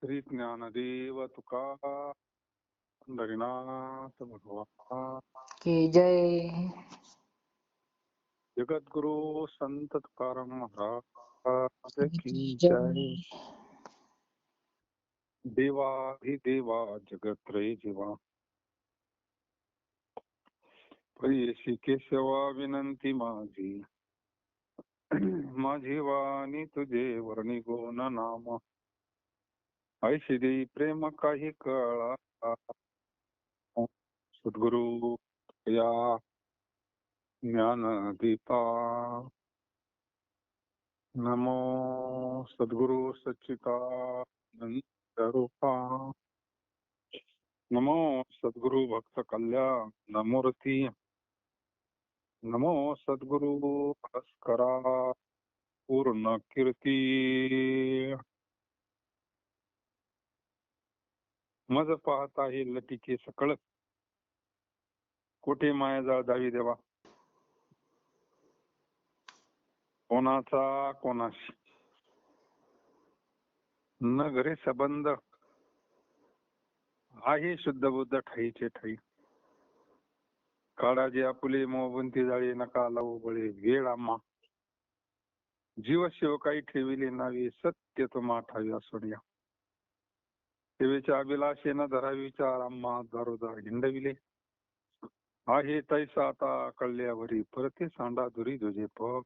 श्री ज्ञानदेव तुका पंढरीनाथ भगवान की जय. जगद्गुरु संत तुकाराम महाराज की जय. जय. देवाधिदेवा जगत्रय जीवा पैशी केशवा विनंती माझी माझी वाणी तुझे वर्णी गुण नाम ऐशी देई प्रेम काही कळा सद्गुरु या ज्ञान दीपा. नमो सद्गुरु सच्चिदानंद रूपा. नमो सद्गुरु भक्त कल्याण मूर्ती. नमो सद्गुरु भास्करा पूर्ण कीर्ती. मज पाहता हे लटिके सकळ कोठे माया जाळ दावी देवा. कोणाचा कोणाशी न घरे संबंध आहे शुद्ध बुद्ध ठाईचे ठाई. काळाजी आपुले मोहबंती जाळी नका लावू बळे वेळ आम्हा. जीव शिव काही ठेविले नावे सत्य तुम्हा ठावी असून या. सेवेच्या अभिलाषेनं धरावी विचार आम्हा दारोदार हिंडविले. आहे तैसा आता कळल्यावरी परते सांडा दुरी तुझे पग.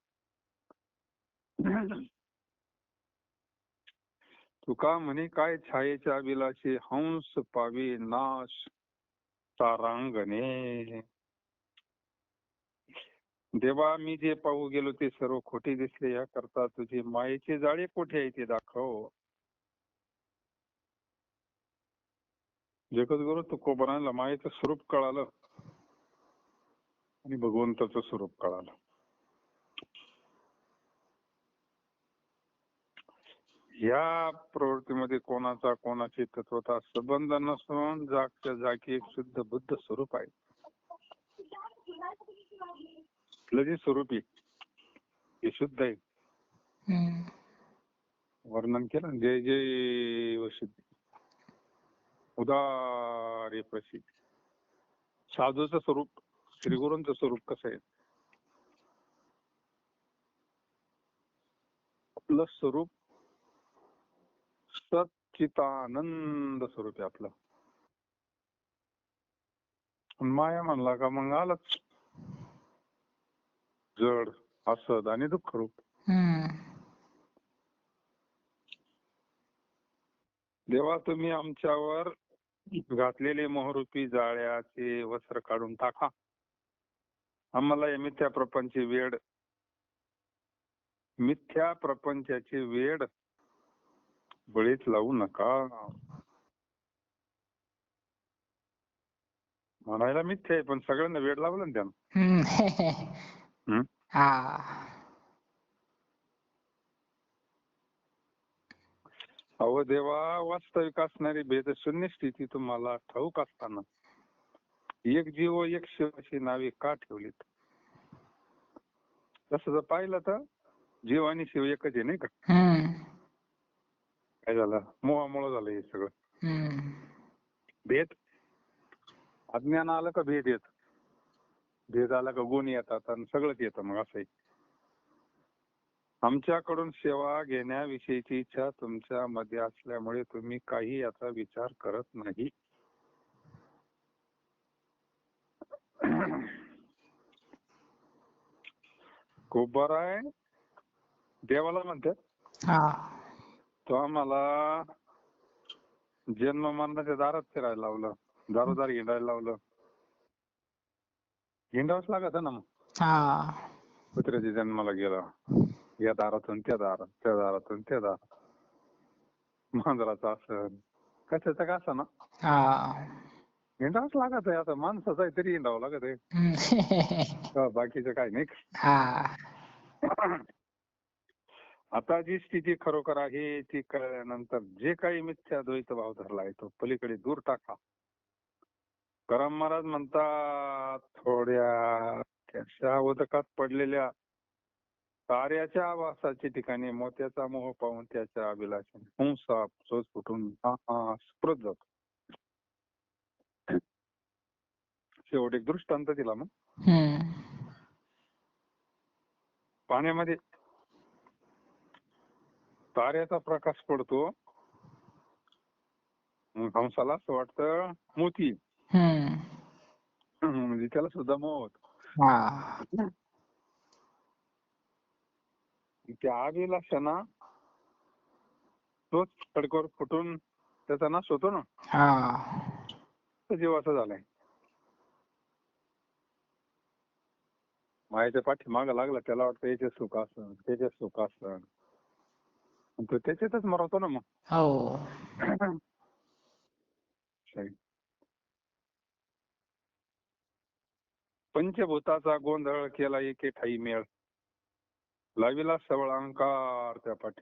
तुका म्हणे काय छायेच्या अभिलाषे हंस पावे नाश तारांगणे. देवा मी जे पाहू गेलो ते सर्व खोटे दिसले. या करता तुझे मायेचे जाळे कोठे आहे ते दाखव. जगद्गुरु तुकोबारायला मायेचं स्वरूप कळालं आणि भगवंताचं स्वरूप कळालं. या प्रवृत्तीमध्ये कोणाचा कोणाची तत्वता संबंध नसून जागच्या जागी एक शुद्ध बुद्ध स्वरूप आहे. जे स्वरूप आहे हे शुद्ध आहे. वर्णन केलं जय जय वशुद्धी उदारे प्रसिद्ध. साधूचं स्वरूप श्रीगुरूंचं स्वरूप कसं आहे. आपलं स्वरूप सच्चिदानंद स्वरूप आहे आपलं. माया म्हणला का मग आलंच जड असद आणि दुःख रूप. देवा तुम्ही आमच्यावर घातलेले मोहरूपी जाळ्याचे वस्त्र काढून टाका. आम्हाला या मिथ्या प्रपंचाची वेड बळीच लावू नका. म्हणायला मिथ्या आहे पण सगळ्यांना वेड लावलं ना त्यानं. अहो देवा वास्तविक असणारी भेदशून्य स्थिती तुम्हाला ठाऊक असताना एक जीव एक शिव अशी नावे का ठेवलीत. तसं जर पाहिलं तर जीव आणि शिव एकच आहे नाही का. काय झालं मोहामुळे झालं हे सगळं. भेद अज्ञान आलं का भेद येत. भेद आला का गुण येतात आणि सगळंच येतं मग असंही. आमच्याकडून सेवा घेण्याविषयीची इच्छा तुमच्या मध्ये असल्यामुळे तुम्ही काही याचा विचार करत नाही. खूप बरं आहे. देवाला म्हणतात तो आम्हाला जन्म मरणाच्या दारात फिरायला लावलं. दारोदार हिंडायला लावलं. हिंडावंच लागत ना मग. कुत्र्याच्या जन्माला गेला या दारातून त्या दारात त्या दारातून त्या दारात. मांजराचं असं कशाचं का असं ना हिंडावंच लागत आहे. आता माणसाचं आहे तरी हिंडावं लागत आहे. बाकीचं काय नाही. आता जी स्थिती खरोखर आहे ती कळल्यानंतर जे काही मिथ्या द्वैत भाव धरला आहे तो पलीकडे दूर टाका. तुकाराम महाराज म्हणतात थोड्या त्याच्या उदकात पडलेल्या ताऱ्याच्या आवासाच्या ठिकाणी मोत्याचा मोह पाहून त्याच्या अभिलाषाने हुंसा चोच फुटून स्फुरत जातो. शेवट एक दृष्टांत दिला मग. पाण्यामध्ये ताऱ्याचा प्रकाश पडतो, मग हंसाला असं वाटतं मोती, म्हणजे त्याला सुद्धा मोह होतो. त्या अभिलाषाना तोच खडकर फुटून त्याचा नाश होतो ना, जीवाचा झालाय. मायाच्या पाठीमागं लागला, त्याला वाटतं याचे सुख असं त्याचे सुख असं, तो त्याच्यातच मरवतो ना मग. पंचभूताचा गोंधळ केला एके ठाई मेळ, लाविला सबळ अहंकार त्या पाठी.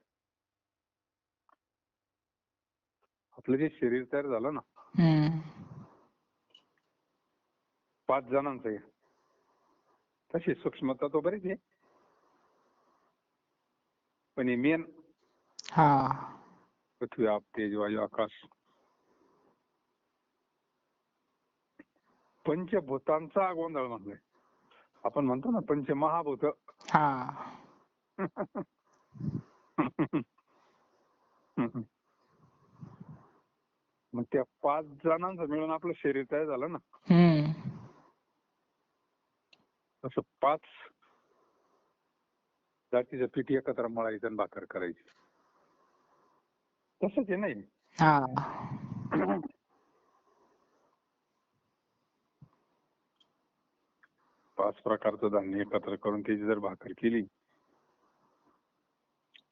आपलं जे शरीर तयार झालं ना, 5 जणांचं आहे, तशी सूक्ष्मता तो बरीच आहे, पण मेन पृथ्वी आप तेज वायू आकाश, पंचभूतांचा गोंधळ म्हणतोय आपण. म्हणतो ना पंचमहाभूत. मग त्या 5 जणांचं मिळून आपलं शरीर तयार झालं ना, तसं 5 जातीचं पीठ एकत्र मळायचं आणि भाकर करायची. तसंच आहे नाही. 5 प्रकारचं धान्य एकत्र करून त्याची जर भाकर केली,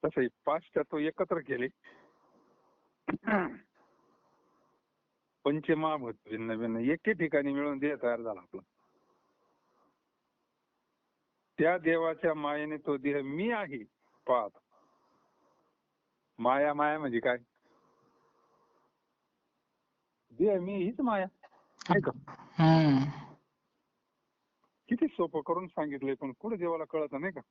तसं 5 तत्व एकत्र केले, पंचमहाभूत भिन्न भिन्न एके ठिकाणी मिळून देह तयार झाला आपला. त्या देवाच्या मायेने तो देह मी आहे पाहत. माया माया म्हणजे काय? देह मी हीच माया नाही का? किती सोपं करून सांगितलंय, पण पुढे देवाला कळत नाही का?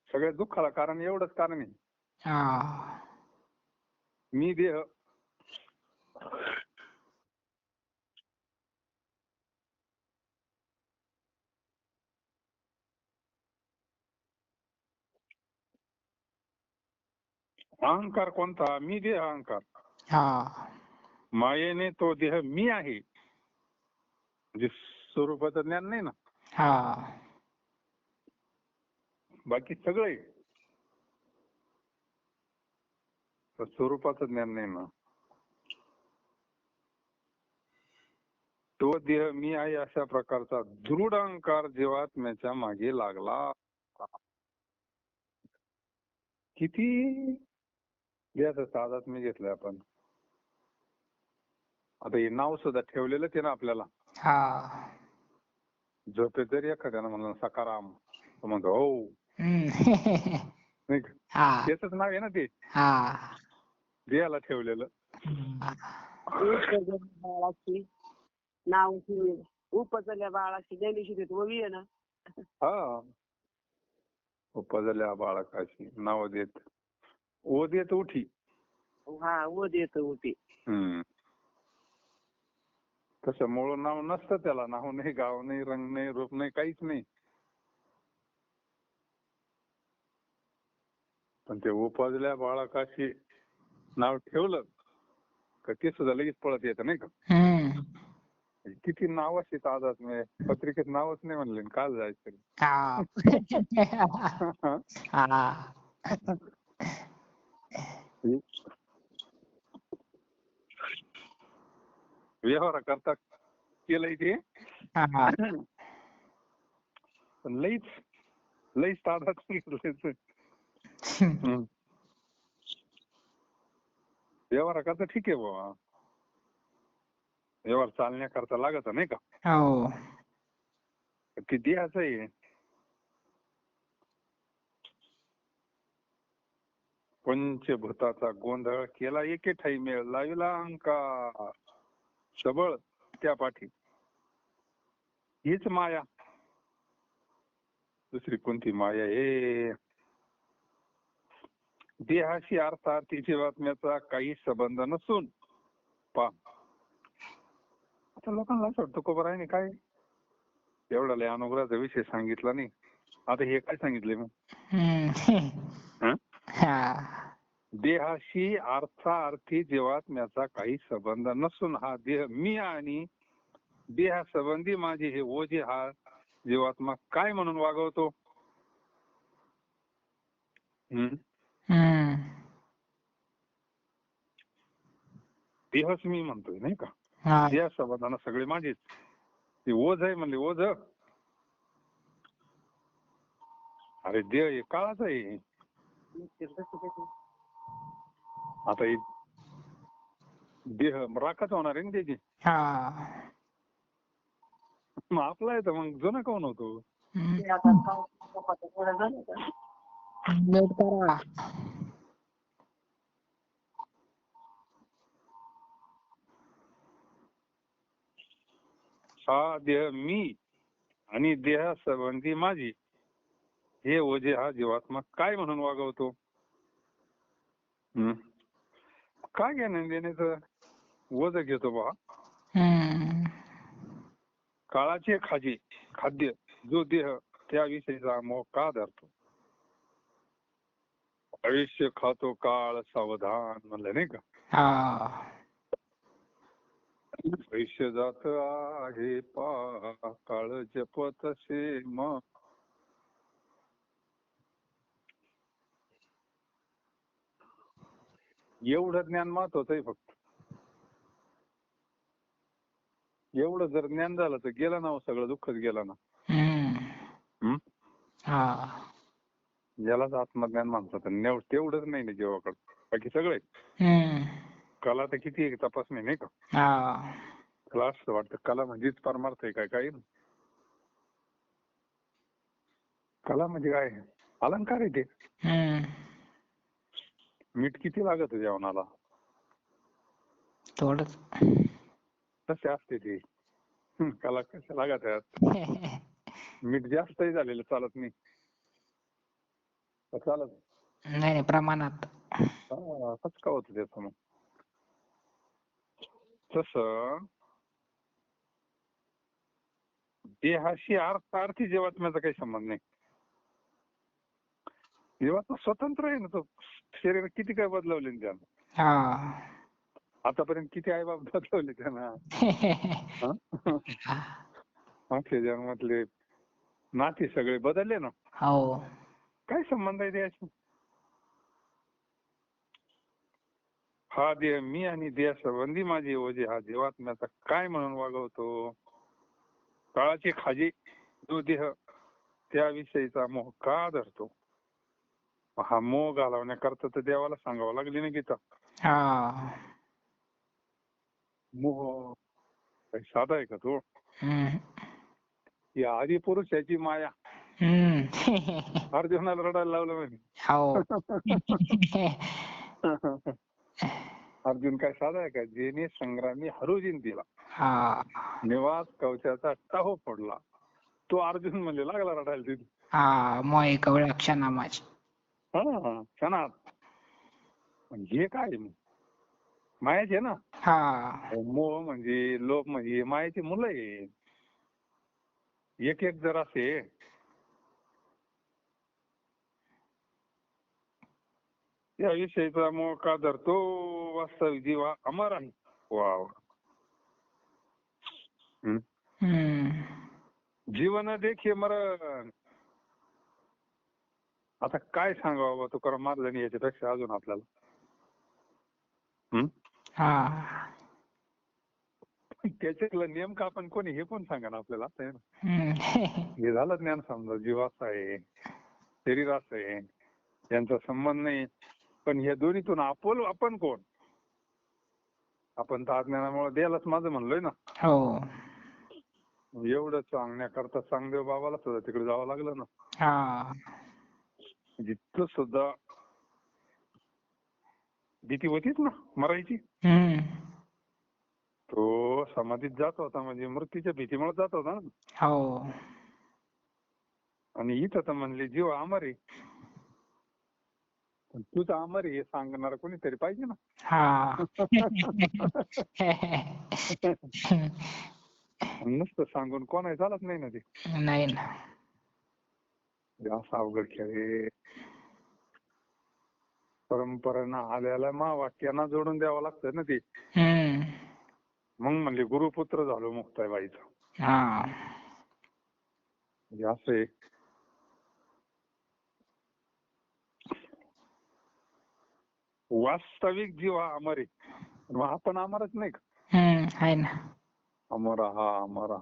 सगळ्या दुःखाला कारण एवढंच कारण आहे, मी देह. अहंकार कोणता? मी देह अहंकार. मायेने तो देह मी आहे, म्हणजे स्वरूपाचं ज्ञान नाही ना, बाकी सगळे स्वरूपाचं ज्ञान नाही ना. तो देह मी आहे अशा प्रकारचा दृढ अहंकार जीवात्म्याच्या मागे लागला. किती देहाचं तादात्म्य घेतलंय आपण. आता हे नाव सुद्धा ठेवलेलं आहे ना आपल्याला. झोपेत जरी एखाद्यानं म्हणलं सकाराम, तो म्हणतो हो, नाही का? त्याच नाव आहे ना ते, देहाला ठेवलेलं. नाव उपजल्या बाळाची ज्ञानेश्वरी देत ओवी आहे ना. उपजल्या बाळकाशी नाव देत ओ देत उठी. ओ देत उठी. तसं मूळ नाव नसतं त्याला. नाव नाही, गाव नाही, रंग नाही, रूप नाही, काहीच नाही. पण ते उपजल्या बाळकाशी नाव ठेवलं का ते सुद्धा लगेच पळत येतं नाही का? किती नाव अशी ताजात मी पत्रिकेत नावच नाही म्हणले, काल जायचं. व्यवहार करता केलंय ते, पण लईच ताजात. व्यवहार करता ठीक आहे बाबा, व्यवहार चालण्याकरता लागत नाही का? ते देहाचं आहे. पंचभूताचा गोंधळ केला एके ठाई मेळ, लाविला अहंकार सबळ त्या पाठी. हीच माया, दुसरी कोणती माया आहे? देहाशी अर्थार्थी जीवात्म्याचा काही संबंध नसून पहा, आता लोकांना असं वाटतं कोबराने काय एवढा लय अनुग्रहाचा विषय सांगितला नाही, आता हे काय सांगितले मग? हं? देहाशी अर्थार्थी जीवात्म्याचा काही संबंध नसून हा देह मी आणि देहासंबंधी माझे हे ओझे हा जीवात्मा काय म्हणून वागवतो? देहच मी म्हणतोय नाही का, देहा संबंधानं सगळे माझेच, ते ओझ आहे म्हणले ओझ. अरे देह हे काळाच आहे. आता हे देह राखच होणार आहे ना त्याची, मग आपला आहे तर मग जुना कोण होतो? हा देह मी आणि देहासंबंधी माझी हे ओझे हा जीवात्मा काय म्हणून वागवतो? काय घेणं देण्याचं ओझ घेतो बा? काळाचे खाद्य जो देह त्याविषयीचा मोह का धरतो? आयुष्य खातो काळ सावधान म्हणलं नाही का? आयुष्य जात आहे पा काळ जपतसे मग. एवढं ज्ञान महत्वाचं आहे फक्त. एवढं जर ज्ञान झालं तर गेलं ना सगळं दुःखच गेलं ना. यालाच आत्मज्ञान म्हणतात. तेवढंच नाही ना जीवाकडे, बाकी सगळे कला तर किती आहे तपासणी नाही का? त्याला असं वाटतं कला म्हणजेच परमार्थ आहे काय? काही कला म्हणजे काय? अलंकार आहे ते. मीठ किती लागत जेवणाला थोडंच तसे असते ते. कला कशा लागत आहेत? मीठ जास्तही झालेलं चालत नाही. चालत नाही प्रमाणात. कसं का होतं त्याचं? मग तसं देहाशी अर्थी जीवात्म्याचा काही संबंध नाही. जीवात्मा स्वतंत्र आहे ना, तो शरीर किती काय बदलवले त्यानं. आतापर्यंत किती आई बाप बदलवले त्यांना. मागच्या जन्मातले नाते सगळे बदलले ना. काय संबंध आहे देहाशी? हा देह मी आणि देहासंबंधी माझे ओझे हा जीवात्म्याचा काय म्हणून वागवतो? काळाचे खाजे जो देह त्याविषयीचा मोह का धरतो? हा मोह घालवण्याकरता तर देवाला सांगावं लागली ना गीता. मोह काही साधा आहे का तो? ही आदी पुरुषाची माया अर्जुनाला रडायला लावलं म्हणे. अर्जुन काय साधा आहे का? जेने संग्रामी हरुजिन दिला, निवास कवचाचा टाहो पडला, तो अर्जुन म्हणजे लागला रडायला तिथे. मोय कवळ्या क्षणा माझी. क्षणात. हे काय मायाचे ना. मोह म्हणजे लोभ म्हणजे मायाची मुलं आहे. एक एक जर असे याविषयीचा मोह का धरतो? वास्तविक जीवा अमर आहे. वा जीवन देखील मरण. आता काय सांगावं तुकाराम महाराजांनी याच्यापेक्षा अजून आपल्याला? त्याच्यातला नेमकं आपण कोणी हे पण सांगा ना आपल्याला. हे झालं ज्ञान समजा जीवाचं आहे, शरीराचं आहे, यांचा संबंध नाही. पण या दोन्हीतून आपण कोण? आपण तर अज्ञानामुळे द्यायलाच माझं म्हणलोय ना. एवढं सांगण्याकरता चांगदेव बाबाला सुद्धा तिकडे जावं लागलं ना. जिथं सुद्धा भीती होतीच ना मरायची. तो समाधीत जात होता म्हणजे मृत्यूच्या भीतीमुळे जात होता ना. हो. आणि इथं तर म्हणले जीव अमर आहे. पण तुझं अमर आहे हे सांगणार कोणीतरी पाहिजे ना. हा. नुसतं सांगून कोणाही चालत नाही ना ते. नाही ना. हे असा अवघड खेळ आहे. परंपरेनं आल्याला महावाक्यांना जोडून द्यावं लागतं ना ते. हम्म. मग म्हणले गुरुपुत्र झालो मुक्ताबाईचा. हा. म्हणजे असं आहे. वास्तविक जीव हा अमर आहे. मग आपण अमरच नाही का? आहे ना. अमर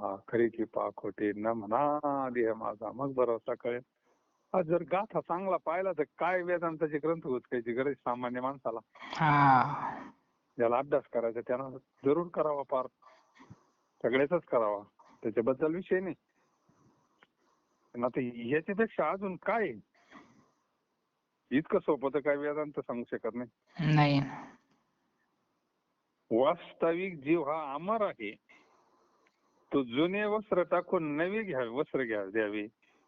हा खरी की पा खोटे न म्हणा देह माझा मग भरोसा कळेल. हा जर गाथा चांगला पाहिला तर काय वेदांताचे ग्रंथ उचकायची गरज सामान्य माणसाला. हा. ज्याला अभ्यास करायचा त्यानं जरूर करावा, पार सगळ्याचाच करावा, त्याच्याबद्दल विषय नाही. पण आता याच्यापेक्षा अजून काय आहे? इतकं सोपं तर काय वेदांत सांगू शकत नाही. नाही ना. वास्तविक जीव हा अमर आहे. तो जुने वस्त्र टाकून नवी वस्त्र द्यावे,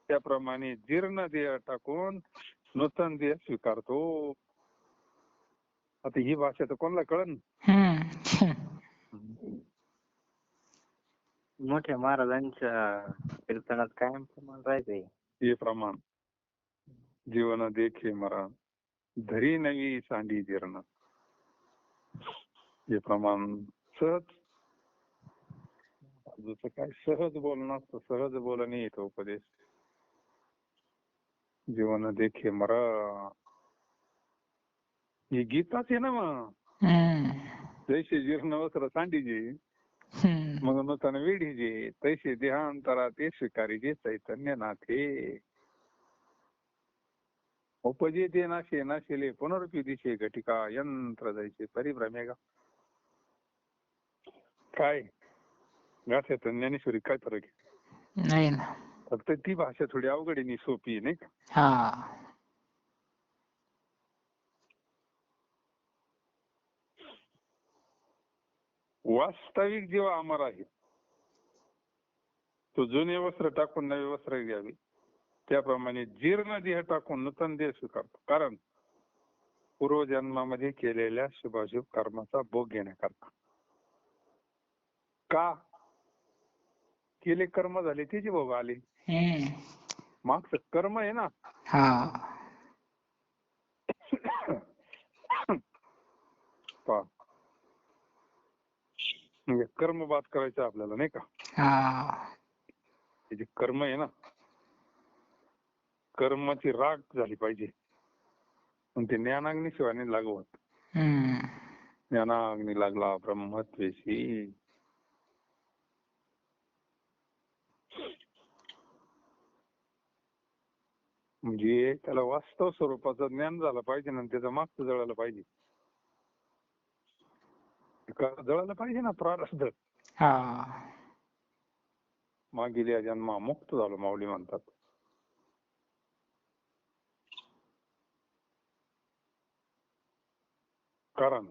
त्याप्रमाणे जीर्ण देह टाकून नूतन देह स्वीकारतो. आता ही भाषा तर कोणाला कळन. मोठ्या महाराजांच्या कीर्तनात कायम प्रमाण राहायचंय हे प्रमाण जीवन देखे मरा धरी नवी सांडी जीर्ण. हे प्रमाण सहज, जसं काय सहज बोलणं असतं, सहज बोलणे येतो उपदेश. जीवन देखे मरा ही गीताच आहे ना. मग जैसे जीर्ण वस्त्र सांडीजे मग नूतन वेढीजे, तैसे देहांतरा ते स्वीकारीजे चैतन्य नाथे. उपजे ते नाशे नाशिले पुनरुपी दिशे घटिका यंत्र जायचे परिभ्रमेगा. काय गाथ्यात ज्ञानेश्वरी काय फरक आहे? नाही ना. फक्त ती भाषा थोडी अवघड आहे, सोपी आहे नाही का. हा. वास्तविक जीव अमर आहे. तो जुने वस्त्र टाकून नवे वस्त्र घ्यावे, त्याप्रमाणे जीर्ण देह टाकून नूतन देह स्वीकारतो. कारण पूर्वजन्मामध्ये केलेल्या शुभाशुभ कर्माचा भोग घेण्याकरता. का केले कर्म झाले त्याचे भोग आले. मागचं कर्म आहे ना. हा. म्हणजे कर्म बात करायचं आपल्याला नाही का. हा. जे कर्म आहे ना, कर्माची राग झाली पाहिजे. पण ते ज्ञानाग्नी शिवाय नाही लागवत. ज्ञानाग्नी लागला ब्रह्मत्वेशी. म्हणजे त्याला वास्तव स्वरूपाचं ज्ञान झालं पाहिजे ना, त्याचं मागचं जळायला पाहिजे. जळायला पाहिजे ना प्रारब्ध. मागील या जन्मा मुक्त झालो माऊली म्हणतात. कारण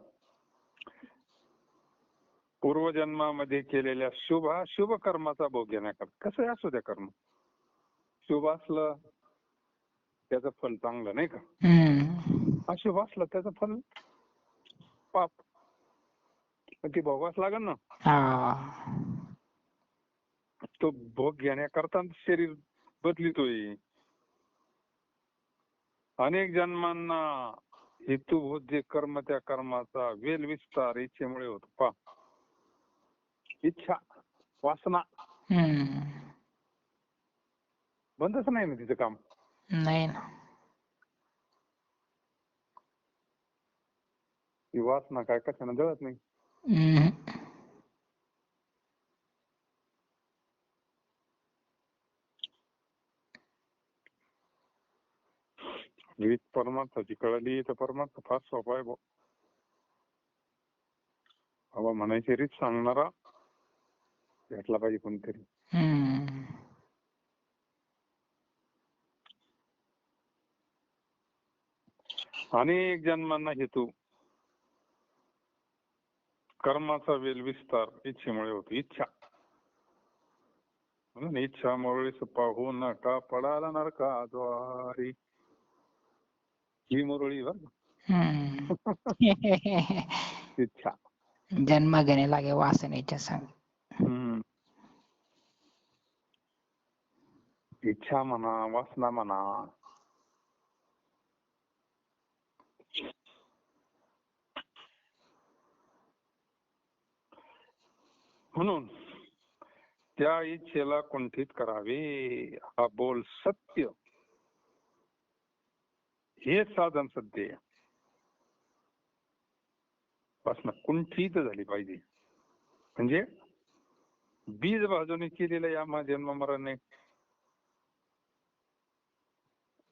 पूर्वजन्मामध्ये केलेल्या शुभ कर्माचा भोग घेण्याकरता. कसं असू द्या कर्म, शुभ असलं त्याचं फल चांगलं नाही का, अशुभ असलं त्याचं फल पाप. ती भोगावंच लागेल ना. तो भोग घेण्याकरता शरीर बदलितोय. अनेक जन्मांना हेतूभूत जे कर्म, त्या कर्माचा वेल विस्तार इच्छेमुळे होतो. पा इच्छा वासना बंदच नाही ना तिचं काम. नाही ना. ती वासना काय कशानं जळत नाही. परमार्थाची कळली तर परमार्थ फार सोपा आहे. बाबा म्हणायची रीत सांगणारा भेटला पाहिजे कोणतरी. अनेक जन्मांना हेतू कर्माचा वेल विस्तार इच्छेमुळे होतो. इच्छा म्हणून इच्छा मुरळीस पाहू नका पडाला नरकाद्वारी. ही मुरळी बरं का. हम्म. इच्छा. जन्म घेणे लागे वासनेच्या संग. हम्म. इच्छा म्हणा, वासना म्हणा. म्हणून त्या इच्छेला कुंठित करावे. हा बोल सत्य, हे साधन सत्य. वासना कुंठित झाली पाहिजे. म्हणजे बीज भाजून केलेलं या जन्म मरणे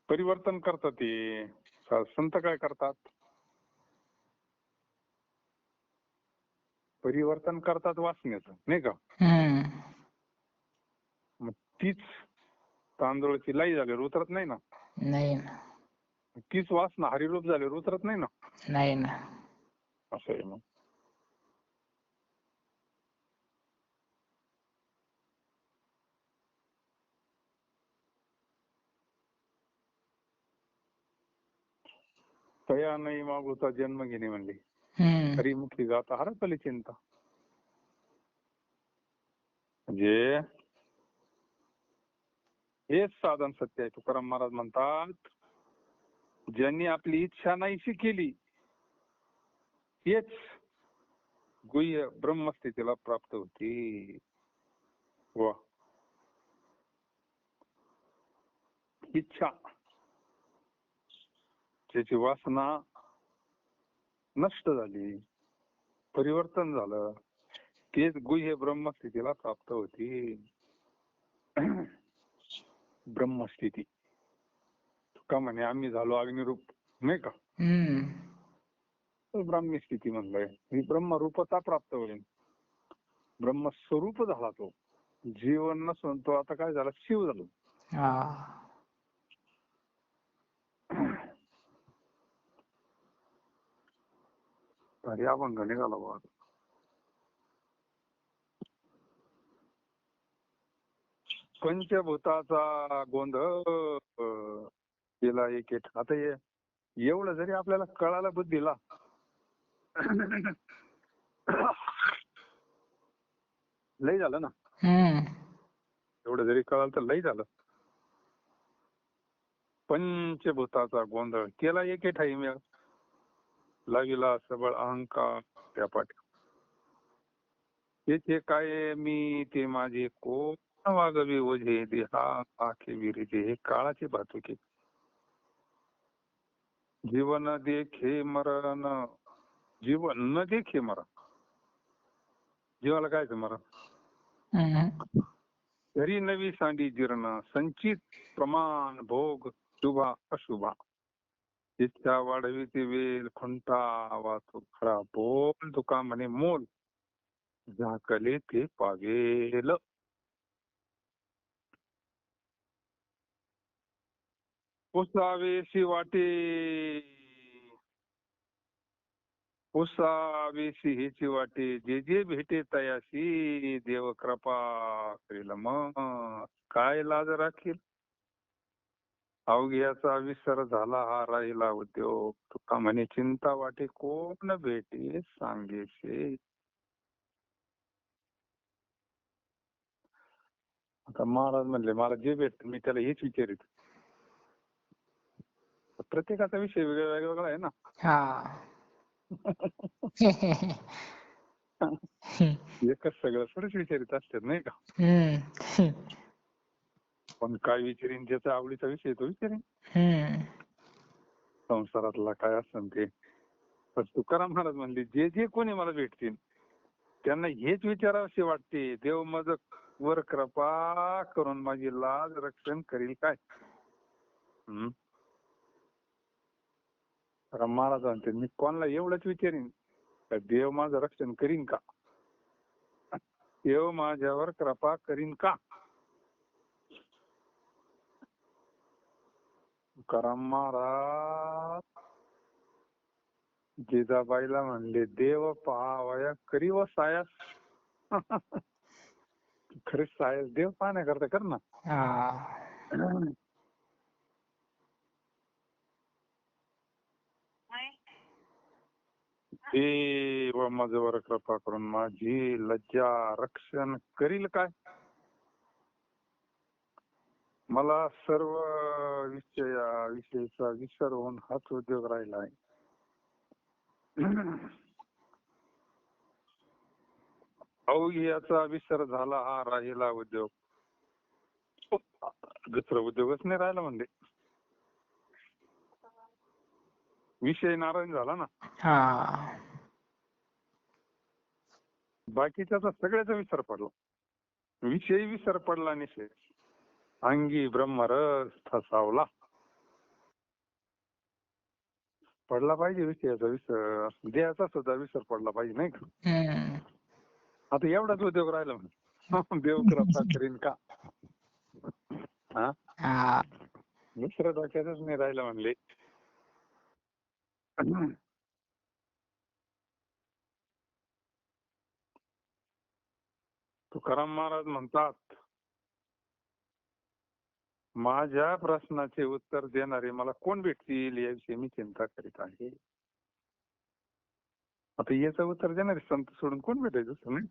परिवर्तन करतात. ते संत काय करतात? परिवर्तन करतात वासनेचं, नाही का. हम्म. मग तीच तांदूळची लाई झाल्यावर उतरत नाही ना. नाही ना. तीच वासना हरिरूप झाल्यावर उतरत नाही ना. नाही ना. असं आहे. मग तया नाही मागूचा जन्म घेणे म्हणले. हम्म. हरिमुखी जाता हरपली चिंता. म्हणजे हेच साधन सत्य आहे. तुकाराम महाराज म्हणतात, ज्यांनी आपली इच्छा नाहीशी केली हेच गुह्य ब्रह्मस्थितीला प्राप्त होती. वा. इच्छा, ज्याची वासना नष्ट झाली, परिवर्तन झालं, तेच गुह्य ब्रह्मस्थितीला प्राप्त होती. ब्रह्मस्थिती. तुका म्हणे आम्ही झालो अग्निरूप, नाही का. ब्राह्मी स्थिती म्हणलंय. ही ब्रह्मरूपता प्राप्त होईल. ब्रह्मस्वरूप झाला तो. जीवन नसून तो आता काय झाला? शिव झालो. तरी अभंग निघाला बघा. पंचभूताचा गोंधळ केला एक. आता एवढं जरी आपल्याला कळालं बुद्धीला, लय झालं ना. एवढं जरी कळालं तर लय झालं. पंचभूताचा गोंधळ केला एके ठाई मेळ, लाविला सबळ अहंकार त्या पाठी. तेथे काय मी ते माझे कोण वागवी ओझे देहा आखे विरिजे. हे काळाचे भातुके. जीवन देखे मरण, जीवन न देखे मरण. जीवाला काय मरण? तरी नवी सांडी जीर्ण, संचित प्रमाण भोग शुभा अशुभा. इच्छा वाढवी ते वेल खुंटा वाचू खरा बोल. तुका म्हणे मोल झाकले ते पावेल. पुसावेशी वाटे, पुसावेशी हेची वाटे. जे जे भेटे तयाशी देव कृपा करील. मग काय लाज राखील. अवघ्याचा विसर झाला हा राहिला उद्योग. तुका म्हणे चिंता वाटे कोण भेटे सांगेशे. आता महाराज म्हणले मला जे भेटत मी त्याला हेच विचारित. प्रत्येकाचा विषय वेगवेगळा आहे ना. एकच सगळं थोडंच विचारित असतात, नाही का. पण काय विचारीन ज्याचा आवडीचा विषय तो विचारीन. संसारातला काय असतं ते. पण तुकाराम महाराज म्हणले जे जे कोणी मला भेटतील त्यांना हेच विचारावसे वाटते. देव माझं वर कृपा करून माझी लाज रक्षण करील काय. महाराज म्हणते मी कोणाला एवढंच विचारीन का देव माझं रक्षण करीन का. देव माझ्यावर कृपा करीन का. तुकाराम महाराज जिजाबाईला म्हणले देव पाहावया करी व सायास. खरेच सायास देव पाहण्याकरता कर ना. हा. देव माझ्यावर कृपा करून माझी लज्जा रक्षण करील काय. मला सर्व विषयाचा विसर होऊन हाच उद्योग राहिला आहे. अवघियाचा विसर झाला हा राहिला उद्योग. दुसरा उद्योगच नाही राहिला म्हणजे. विषय नारायण झाला ना. हा. बाकीचा सगळ्याचा विसर पडला. विषयी विसर पडला निश्चय. अंगी ब्रह्मरस ठसावला. पडला पाहिजे विषयाचा विसर. देहाचा सुद्धा विसर पडला पाहिजे नाही का. आता एवढाच उद्योग राहिला म्हणजे देव कृपा करीन का. हा. दुसऱ्या डोक्यातच नाही राहिलं म्हणले. तुकाराम महाराज म्हणतात माझ्या प्रश्नाचे उत्तर देणारे मला कोण भेटतील याविषयी मी चिंता करीत आहे. आता याचं उत्तर देणारे संत सोडून कोण भेटायचं नाही.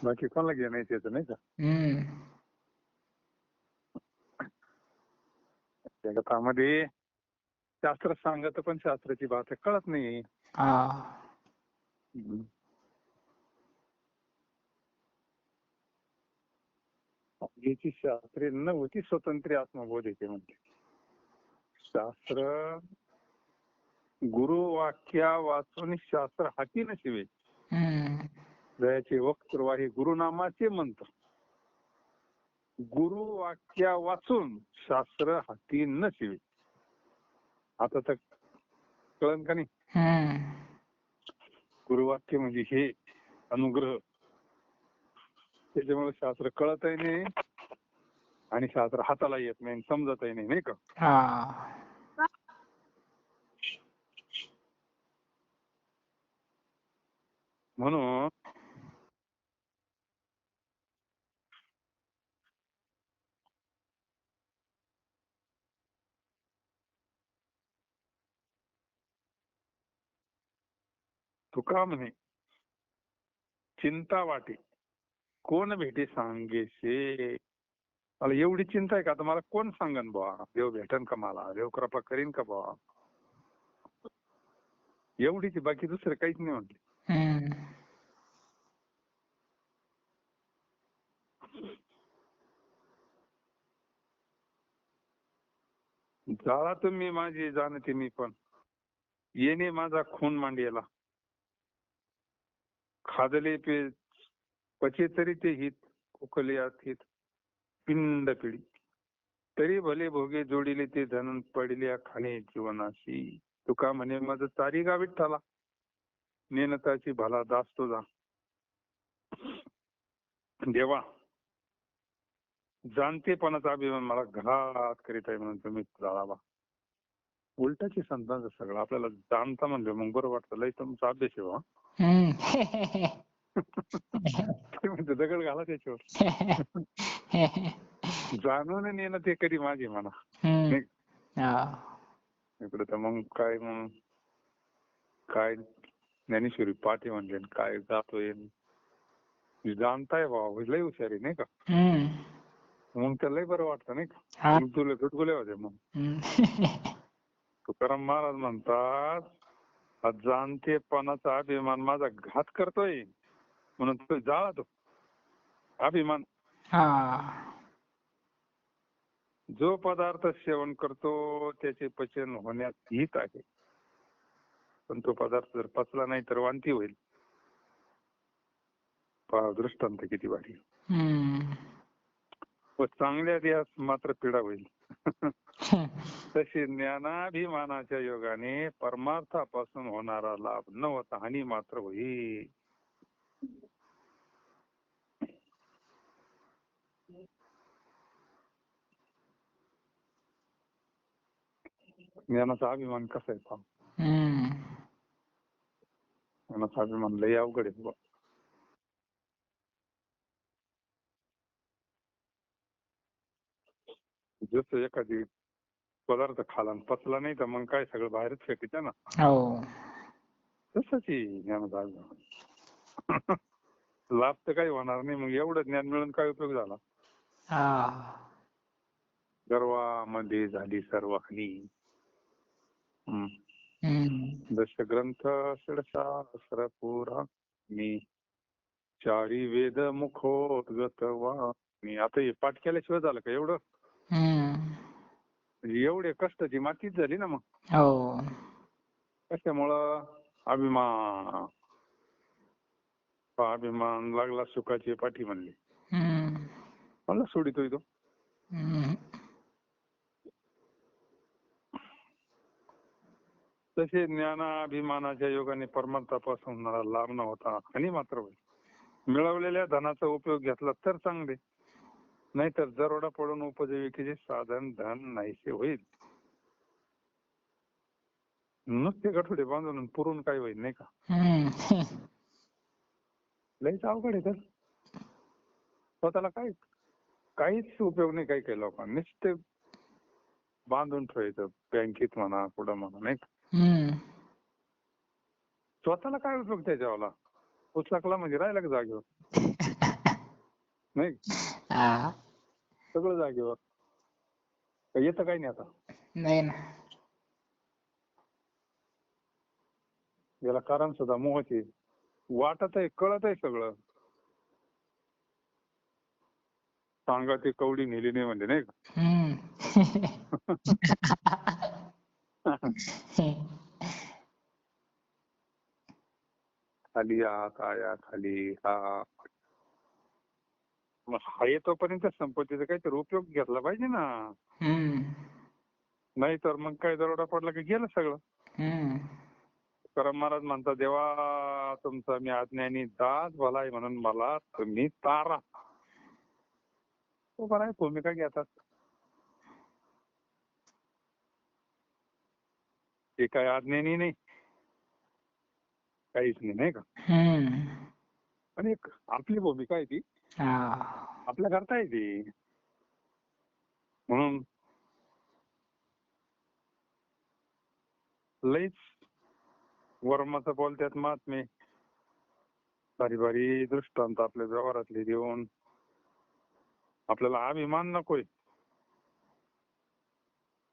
बाकी कोणाला घेणं आहे त्याचं नाही का. जगतामध्ये शास्त्र सांगत पण शास्त्राची भाषा कळत नाही. याची शास्त्रे नव्हती स्वतंत्र आत्मबोधायचे म्हणते. शास्त्र गुरुवाक्या वाचून शास्त्र हाती नशिवे. जयाचे वक्तृवाही गुरुनामाचे मंत्र. गुरुवाक्या वाचून शास्त्र हाती नशिवे. आता तर कळन का नाही. गुरुवाक्य म्हणजे हे अनुग्रह. त्याच्यामुळे शास्त्र कळतही नाही आणि शास्त्र हाताला येत नाही समजतही नाही नाही का. म्हणून तुका म्हणे चिंता वाटे कोण भेटे सांगेसे. मला एवढी चिंता आहे का आता मला कोण सांगन बुवा. देव भेटन का मला. देव कृपा करीन का बुवा. एवढीच बाकी दुसरं काहीच नाही म्हटले. जाळा तुम्ही माझी जाणते मी पण येणे माझा खून मांडीला. खादले पे पचे तरी ते हित उकलियात हित पिंड पिढी तरी भले भोगे जोडिले ते धन पडल्या खाणे जीवनाशी. तुका म्हणे माझं तारी गावीत ठाला नेनताची भला दास तुझा. देवा जाणतेपणाचा अभिमान मला घात करीत आहे म्हणून तुम्ही जाळावा. उलटाची संतांचं सगळं आपल्याला जाणता म्हणलं मग बरं वाटतं. लय तुमचा अभ्यास आहे बा. म्हणजे दगड घाला त्याच्यावर. जाणून येणं ते कधी माझे म्हणा. इकडे तर मग काय ज्ञानेश्वरी पाठी म्हणले काय जातोय जाणताय भाऊ लय हुशारी नाही का. मग त्याला लय बरं वाटतं नाही का. तुला गुटगुले होते मग. तुकाराम महाराज म्हणतात जाणतेपणाचा अभिमान माझा घात करतोय म्हणून तो जाळा तो अभिमान. जो पदार्थ सेवन करतो त्याचे पचन होण्यास हित आहे पण तो पदार्थ जर पचला नाही तर वांती होईल. दृष्टांत किती भारी. व चांगल्या देहास मात्र पीडा होईल. तशी ज्ञानाभिमानाच्या योगाने परमार्थापासून होणारा लाभ न होता हानी मात्र होईल. ज्ञानाचा अभिमान कसा आहे पहा. हम्म. ज्ञानाचा अभिमान लय अवघड आहे बुवा. जसं एखादी पदार्थ खाला आणि पचला नाही तर मग काय सगळं बाहेरच फेकायचं ना, हो. तसंच आहे ज्ञानाचा अभिमान. लाभ तर काही होणार नाही, मग एवढं ज्ञान मिळून काय उपयोग झाला. हा. गर्वामध्ये झाली सर्व हानी. हम्म. दश ग्रंथ षडशास्त्र पुराणी चारी वेद मुखोद्गत वाणी. आता हे पाठ केल्याशिवाय झालं का एवढं. हम्म. म्हणजे एवढे कष्टाची मातीच झाली ना मग. हो. कशामुळं अभिमान. अभिमान लागला सुखाची पाठी म्हणली. हम्म. मला सोडितोय तो. हम्म. तसे ज्ञानाभिमानाच्या योगाने परमार्थापासून होणारा लाभ न होता हानी मात्र होईल. मिळवलेल्या धनाचा उपयोग घेतला तर चांगले, नाहीतर दरोडा पडून उपजीविकेचे साधन धन नाहीसे होईल. नुसते गठोडे बांधून पुरून काय होईल नाही का. हम्म. लयच अवघड आहे तर. स्वतःला काहीच उपयोग नाही काही काही लोकांना. नुसते बांधून ठेवायचं बँकेत म्हणा कुठं म्हणा नाही का. हम्म. स्वतःला काय उपयोग त्याच्यावाला. उचलकला म्हणजे राहिला का जागेवर नाही. हा. सगळं जागेवर. येतं काही नाही आता. नाही ना. याला कारण सुद्धा मोहचे. वाटत आहे कळत आहे सगळं. सांगा ते कवडी नेली नाही म्हणजे नाही का. हम्म. खाली आया खाली हा. मग हा येतोपर्यंत संपत्तीचा काहीतरी उपयोग घेतला पाहिजे ना. हम्म. नाही तर मग काय दरोडा पडला की गेलं सगळं. हम्म. तुकाराम महाराज म्हणतात देवा तुमचा मी अज्ञानी दास भलाय म्हणून मला तुम्ही तारा. तो बरा भूमिका घेतात. ते काय अज्ञानी नाही काहीच नाही का. हम्म. पण एक आपली भूमिका आहे ती. हा. आपल्या करता आहे ती. म्हणून लईच वर्माचं बोलतात महात्मे. भारी भारी दृष्टांत आपल्या व्यवहारातले देऊन आपल्याला अभिमान नकोय.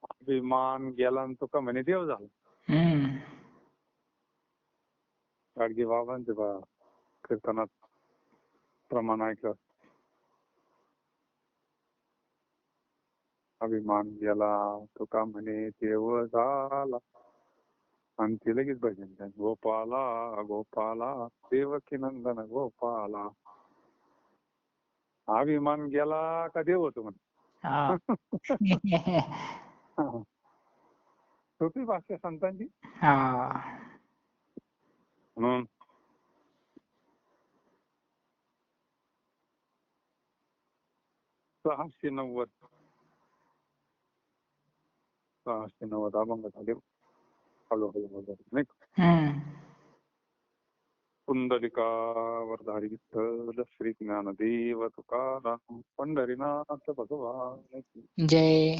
अभिमान गेला आणि तुका म्हणे देव झाला. हम्म. गाडगे बाबांचे कीर्तनात प्रमाण ऐकलं. अभिमान गेला तुका म्हणे देव झाला. आणि ते लगेच भजन गोपाला गोपाला देवकी नंदन गोपाला. अभिमान गेला का देव होतो म्हणे. हा. सोपी भाषा संतांची. हा. म्हणून 690 अभंग झाले. हळूहळू नाही. हम्म. पुंडलिकावरधारी विठ्ठल श्री ज्ञानदेव तुकाराम पंढरीनाथ भगवान. जय.